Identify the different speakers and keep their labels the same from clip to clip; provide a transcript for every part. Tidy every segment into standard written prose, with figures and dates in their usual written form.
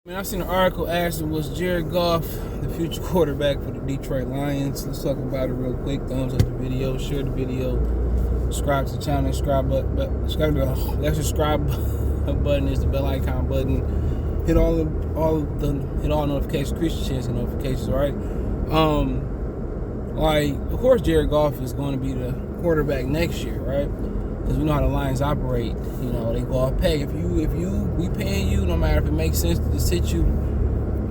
Speaker 1: Man, I seen an article asking, was Jared Goff the future quarterback for the Detroit Lions? Let's talk about it real quick. Thumbs up the video, share the video, subscribe to the channel, subscribe button is the bell icon button. Hit all notifications, increase your chance of notifications, alright? Of course Jared Goff is going to be the quarterback next year, right? Because we know how the Lions operate. You know, they go off pay. If we paying you, no matter if it makes sense to sit you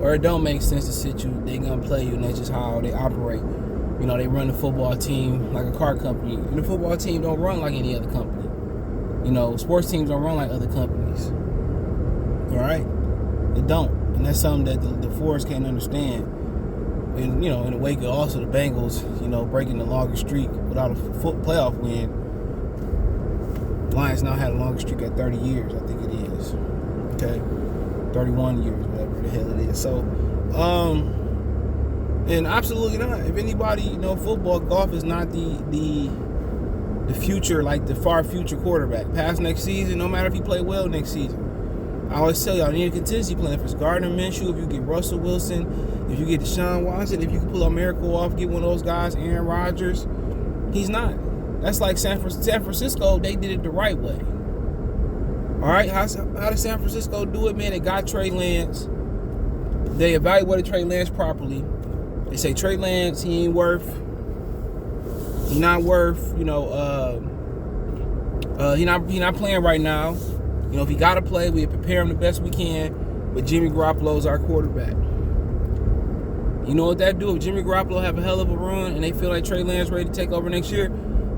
Speaker 1: or it don't make sense to sit you, they gonna play you, and that's just how they operate. You know, they run the football team like a car company, and the football team don't run like any other company. You know, sports teams don't run like other companies. All right, they don't, and that's something that the Force can't understand. And you know, in the wake of also the Bengals, you know, breaking the longest streak without a playoff win. Lions now had a longer streak at 30 years, I think it is. Okay, 31 years, whatever the hell it is. So, and absolutely not. If anybody, you know, football, Goff is not the future, like the far future quarterback. Past next season, no matter if he play well next season. I always tell y'all, need a contingency plan. If it's Gardner Minshew, if you get Russell Wilson, if you get Deshaun Watson, if you can pull a miracle off, get one of those guys, Aaron Rodgers, he's not. That's like San Francisco. They did it the right way. All right, how did San Francisco do it, man? They got Trey Lance. They evaluated Trey Lance properly. They say Trey Lance, he's not worth. You know, he not playing right now. You know, if he got to play, we prepare him the best we can. But Jimmy Garoppolo's our quarterback. You know what that do? If Jimmy Garoppolo have a hell of a run and they feel like Trey Lance ready to take over next year,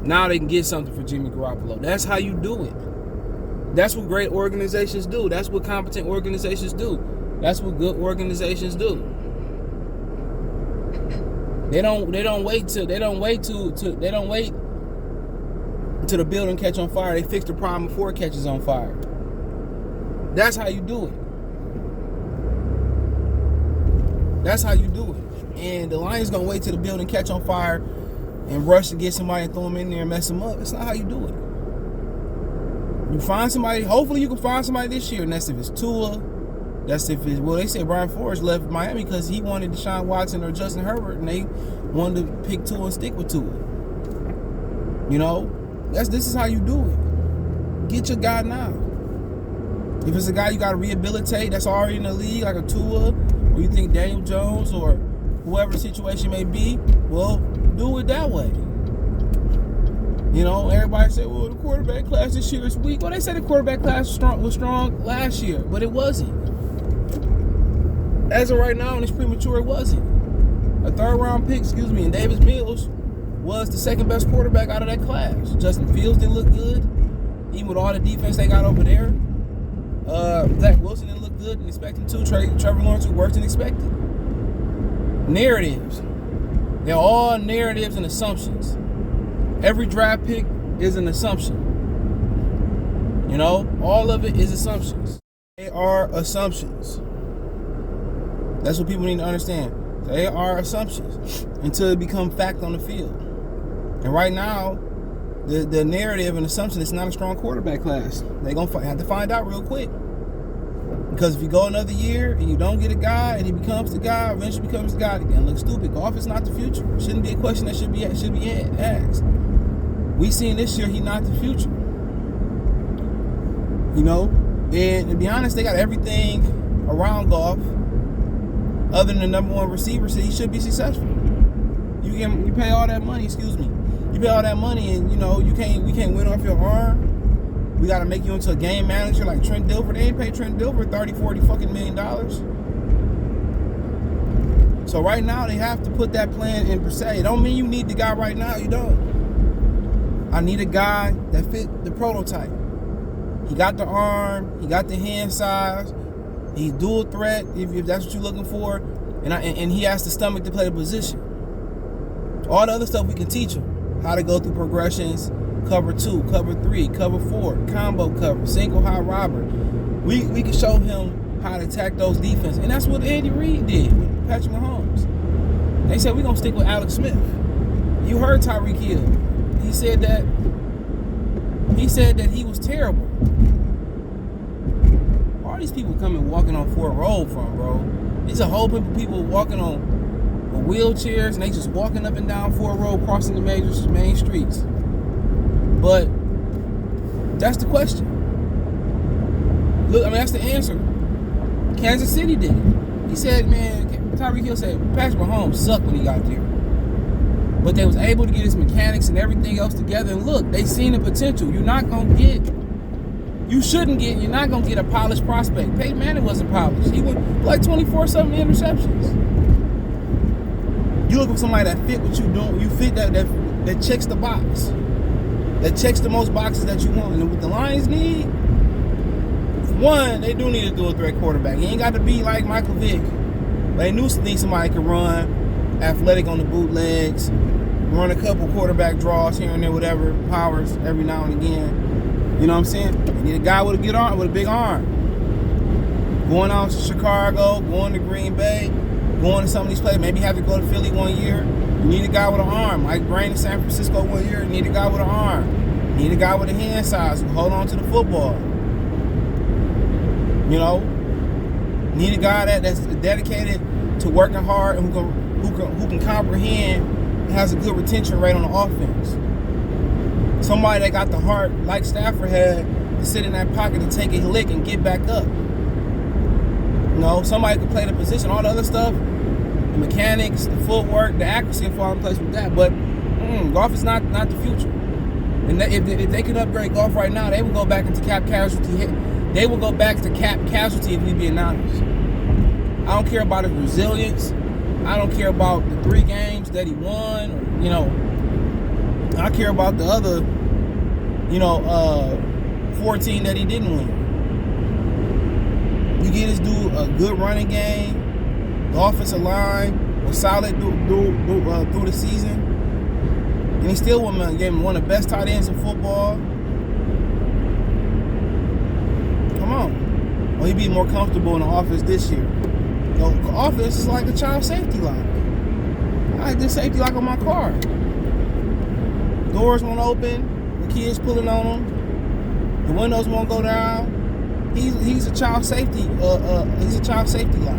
Speaker 1: now they can get something for Jimmy Garoppolo. That's how you do it. That's what great organizations do. That's what competent organizations do. That's what good organizations do. They don't wait till the building catch on fire. They fix the problem before it catches on fire. That's how you do it. That's how you do it. And the Lions gonna wait till the building catch on fire and rush to get somebody and throw them in there and mess them up. That's not how you do it. You find somebody, hopefully you can find somebody this year, and that's if it's Tua. That's if it's, well, they say Brian Flores left Miami because he wanted Deshaun Watson or Justin Herbert, and they wanted to pick Tua and stick with Tua. You know, this is how you do it. Get your guy now. If it's a guy you got to rehabilitate that's already in the league, like a Tua, or you think Daniel Jones or whoever the situation may be, well, do it that way. You know, everybody say, well, the quarterback class this year is weak. Well, they said the quarterback class was strong last year, but it wasn't. As of right now, and it's premature, it wasn't. A third-round pick, and Davis Mills was the second best quarterback out of that class. Justin Fields didn't look good, even with all the defense they got over there. Zach Wilson didn't look good and expected to. Trevor Lawrence was worse than expected. Narratives. They're all narratives and assumptions. Every draft pick is an assumption. You know, all of it is assumptions. They are assumptions. That's what people need to understand. They are assumptions until it become fact on the field. And right now, the narrative and assumption is not a strong quarterback class. They're going to have to find out real quick. Because if you go another year and you don't get a guy and he becomes the guy, eventually becomes the guy again, look stupid. Goff is not the future. It shouldn't be a question that should be asked. We seen this year he's not the future. You know? And to be honest, they got everything around Goff other than the number one receiver, so he should be successful. You pay all that money, You pay all that money and, you know, we can't win off your arm. We got to make you into a game manager like Trent Dilfer. They ain't pay Trent Dilfer $30, $40 fucking million. So right now they have to put that plan in per se. It don't mean you need the guy right now. You don't. I need a guy that fit the prototype. He got the arm. He got the hand size. He's dual threat if that's what you're looking for. And he has the stomach to play the position. All the other stuff we can teach him. How to go through progressions. Cover 2, cover 3, cover 4, combo cover, single high robber. We can show him how to attack those defenses. And that's what Andy Reid did with Patrick Mahomes. They said we're going to stick with Alex Smith. You heard Tyreek Hill. He said that he was terrible. All these people coming walking on Fort Road from, bro? These a whole bunch of people walking on wheelchairs, and they just walking up and down Fort Road, crossing the main streets. But that's the question. Look, I mean, that's the answer. Kansas City did it. He said, man, Tyreek Hill said Patrick Mahomes sucked when he got there. But they was able to get his mechanics and everything else together. And look, they seen the potential. You're not going to get, you're not going to get a polished prospect. Peyton Manning wasn't polished. He went like 24-something interceptions. You look for somebody that fit what you doing. You fit that checks the box. That checks the most boxes that you want. And what the Lions need, one, they do need a dual threat quarterback. He ain't got to be like Michael Vick. But they need somebody that can run, athletic on the bootlegs, run a couple quarterback draws here and there, whatever, powers every now and again. You know what I'm saying? They need a guy with a good arm, with a big arm. Going out to Chicago, going to Green Bay, going to some of these places, maybe have to go to Philly one year. You need a guy with an arm. Mike Brain in San Francisco one year, you need a guy with an arm. You need a guy with a hand size who can hold on to the football. You know? Need a guy that's dedicated to working hard and who can comprehend and has a good retention rate on the offense. Somebody that got the heart, like Stafford had, to sit in that pocket and take a lick and get back up. You know, somebody could play the position, all the other stuff, the mechanics, the footwork, the accuracy will fall in place with that. But Goff is not the future. And if they could upgrade Goff right now, they would go back into cap casualty. They will go back to cap casualty if we being honest. I don't care about his resilience. I don't care about the 3 games that he won. Or, you know, I care about the other, 14 that he didn't win. You get this dude a good running game. The offensive line was solid through the season. And he still gave him one of the best tight ends in football. Come on. Well, he'd be more comfortable in the offense this year. The offense is like a child safety lock. I like this safety lock on my car. Doors won't open. The kids pulling on them. The windows won't go down. He's a child safety. He's a child safety lock.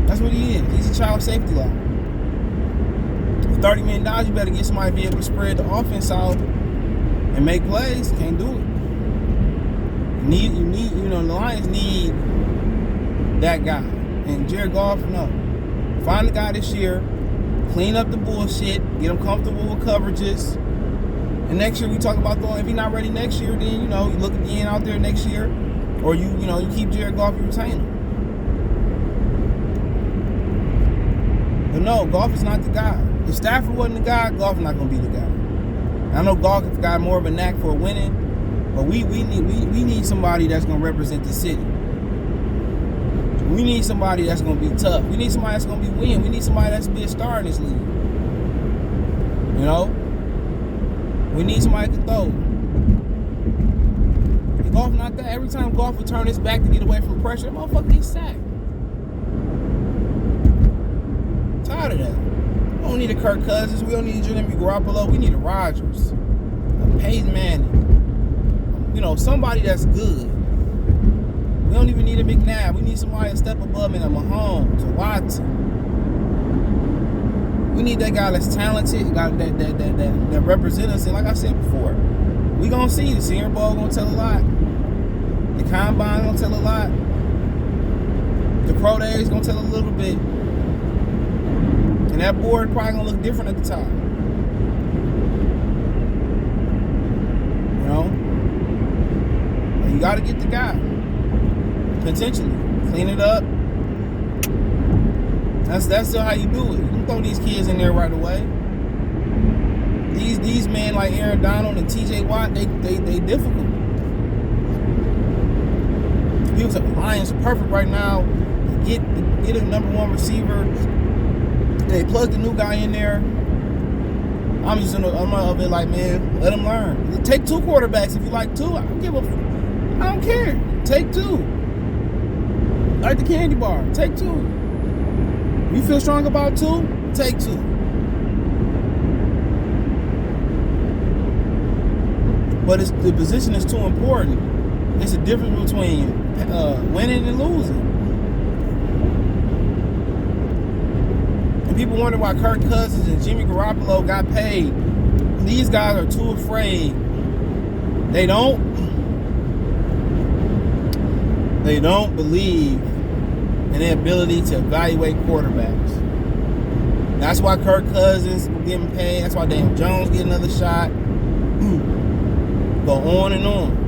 Speaker 1: That's what he is. He's a child safety lock. For $30 million, you better get somebody to be able to spread the offense out and make plays. Can't do it. The Lions need that guy. And Jared Goff, no. Find the guy this year, clean up the bullshit, get him comfortable with coverages. And next year we talk about if he's not ready next year, then you look again out there next year, or you keep Jared Goff, you retain him. But no, Goff is not the guy. If Stafford wasn't the guy, Goff is not gonna be the guy. I know Goff has got more of a knack for winning. But we need somebody that's going to represent the city. We need somebody that's going to be tough. We need somebody that's going to be win. We need somebody that's going to be a star in this league. You know? We need somebody to throw. If Goff not that, every time Goff would turn his back to get away from pressure, that motherfucker gets sacked. Tired of that. We don't need a Kirk Cousins. We don't need a Jimmy Garoppolo. We need a Rodgers. A Peyton Manning. Somebody that's good. We don't even need a McNabb. We need somebody to step above him, a Mahomes, a Watson. We need that guy that's talented, guy that represents us. And like I said before, we gonna see the Senior Bowl gonna tell a lot. The Combine gonna tell a lot. The Pro Days gonna tell a little bit. And that board probably gonna look different at the top. You got to get the guy. Potentially. Clean it up. That's still how you do it. You can throw these kids in there right away. These men like Aaron Donald and TJ Watt, they difficult. People say the Lions are perfect right now. Get a number 1 receiver. They plug the new guy in there. I'm of it like, man, let him learn. Take 2 quarterbacks if you like 2. I don't care. Take 2. Like the candy bar. Take 2. You feel strong about 2? Take 2. But the position is too important It's a difference between winning and losing. And people wonder why Kirk Cousins and Jimmy Garoppolo got paid. These guys are too afraid. They don't believe in their ability to evaluate quarterbacks. That's why Kirk Cousins getting paid. That's why Daniel Jones get another shot. Go on and on.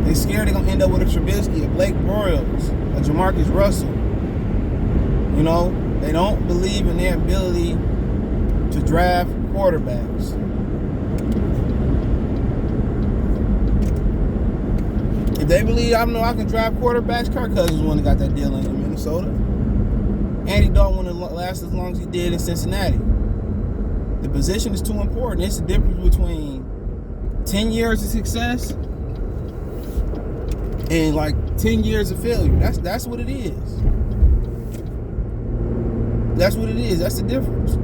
Speaker 1: They scared they're going to end up with a Trubisky, a Blake Bortles, a Jamarcus Russell. You know, they don't believe in their ability to draft quarterbacks. If they believe I can draft quarterbacks, Kirk Cousins wouldn't have got that deal in Minnesota. Andy Dalton wouldn't have lasted as long as he did in Cincinnati. The position is too important. It's the difference between 10 years of success and like 10 years of failure. That's what it is. That's what it is. That's the difference.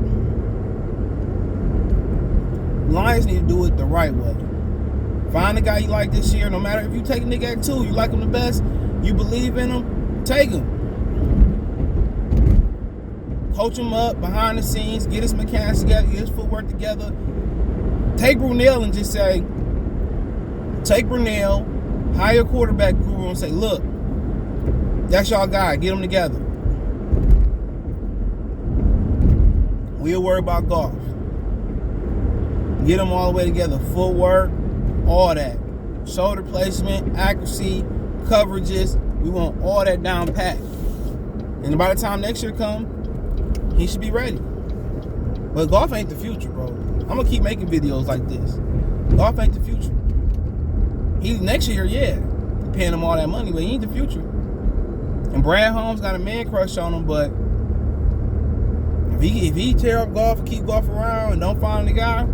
Speaker 1: Lions need to do it the right way. Find a guy you like this year. No matter if you take a nigga at 2, you like him the best, you believe in him, take him. Coach him up behind the scenes, get his mechanics together, get his footwork together. Take Brunell and just say, take Brunell, hire a quarterback guru and say, look, that's y'all guy, get them together. We'll worry about Goff. Get them all the way together, footwork, all that. Shoulder placement, accuracy, coverages. We want all that down pat. And by the time next year comes, he should be ready. But Goff ain't the future, bro. I'm going to keep making videos like this. Goff ain't the future. He next year, yeah, paying him all that money, but he ain't the future. And Brad Holmes got a man crush on him, but if he tear up Goff, keep Goff around, and don't find the guy,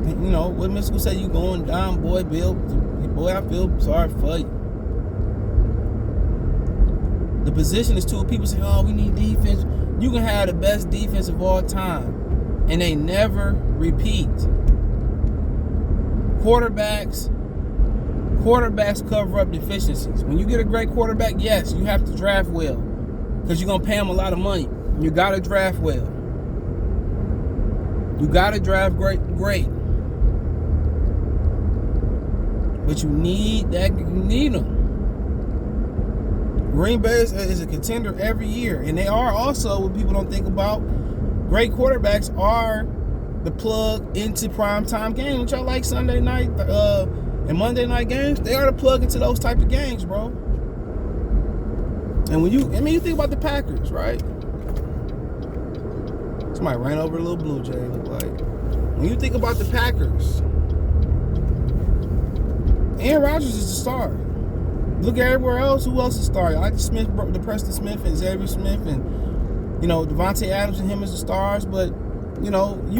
Speaker 1: you know, what Mystical say, you going down, boy, Bill. Boy, I feel sorry for you. The position is too. People say, oh, we need defense. You can have the best defense of all time, and they never repeat. Quarterbacks cover up deficiencies. When you get a great quarterback, yes, you have to draft well, because you're going to pay them a lot of money. You got to draft well. You got to draft great. But you need them. Green Bay is a contender every year. And they are also, what people don't think about, great quarterbacks are the plug into primetime games, which are like Sunday night and Monday night games. They are the plug into those type of games, bro. And when you think about the Packers, right? Somebody ran over a little Blue Jay, look like. When you think about the Packers, Aaron Rodgers is the star. Look at everywhere else. Who else is the star? Alex Smith, the Preston Smith, and Xavier Smith, and Devontae Adams and him as the stars. But you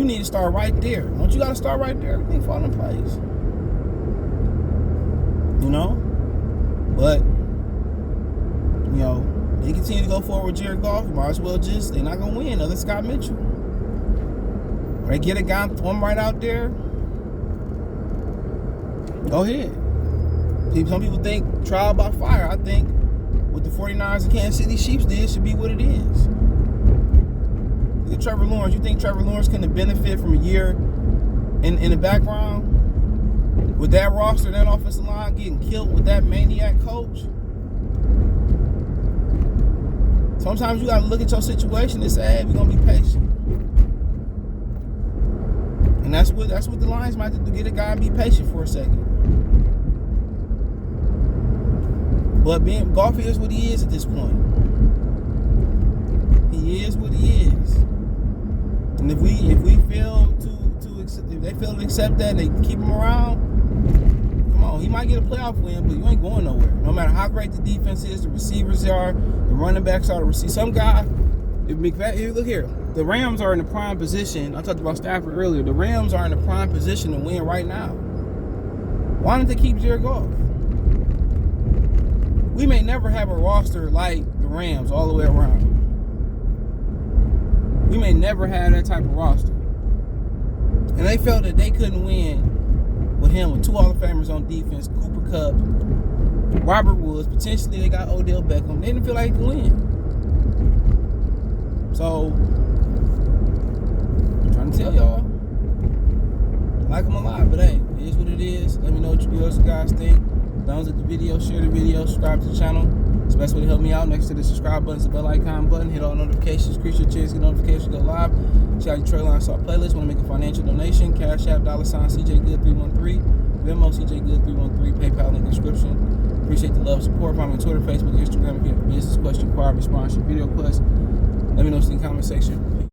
Speaker 1: need to start right there. Once you got to start right there, everything fall in place. But they continue to go forward with Jared Goff. Might as well they're not gonna win. Another Scott Mitchell. Or they get a guy, throw him right out there. Go ahead. Some people think trial by fire. I think what the 49ers and Kansas City Chiefs did should be what it is. Look at Trevor Lawrence. You think Trevor Lawrence can benefit from a year in the background? With that roster, that offensive line getting killed with that maniac coach? Sometimes you got to look at your situation and say, hey, we're going to be patient. And that's what the Lions might have to do, get a guy and be patient for a second. But Goff is what he is at this point. He is what he is. And if they fail to accept that and they keep him around, come on, he might get a playoff win, but you ain't going nowhere. No matter how great the defense is, the receivers are, the running backs are, the receivers. Some guy, look here, the Rams are in the prime position. I talked about Stafford earlier. The Rams are in the prime position to win right now. Why don't they keep Jared Goff? We may never have a roster like the Rams all the way around. We may never have that type of roster. And they felt that they couldn't win with him with 2 Hall of Famers on defense, Cooper Kupp, Robert Woods. Potentially they got Odell Beckham. They didn't feel like they could win. So, I'm trying to tell y'all, I like them a lot, but hey, it is what it is. Let me know what you guys think. Thumbs up the video, share the video, subscribe to the channel. It's the best way to help me out. Next to the subscribe button is the bell icon button. Hit all notifications, increase your chance to get notifications, go live. Check out your Trey Line Star playlist. Want to make a financial donation? Cash App, $CJGood313. Venmo, CJGood313. PayPal link description. Appreciate the love, support. Follow me on Twitter, Facebook, Instagram. If you have a business question, inquiry, response, your video request, let me know in the comment section.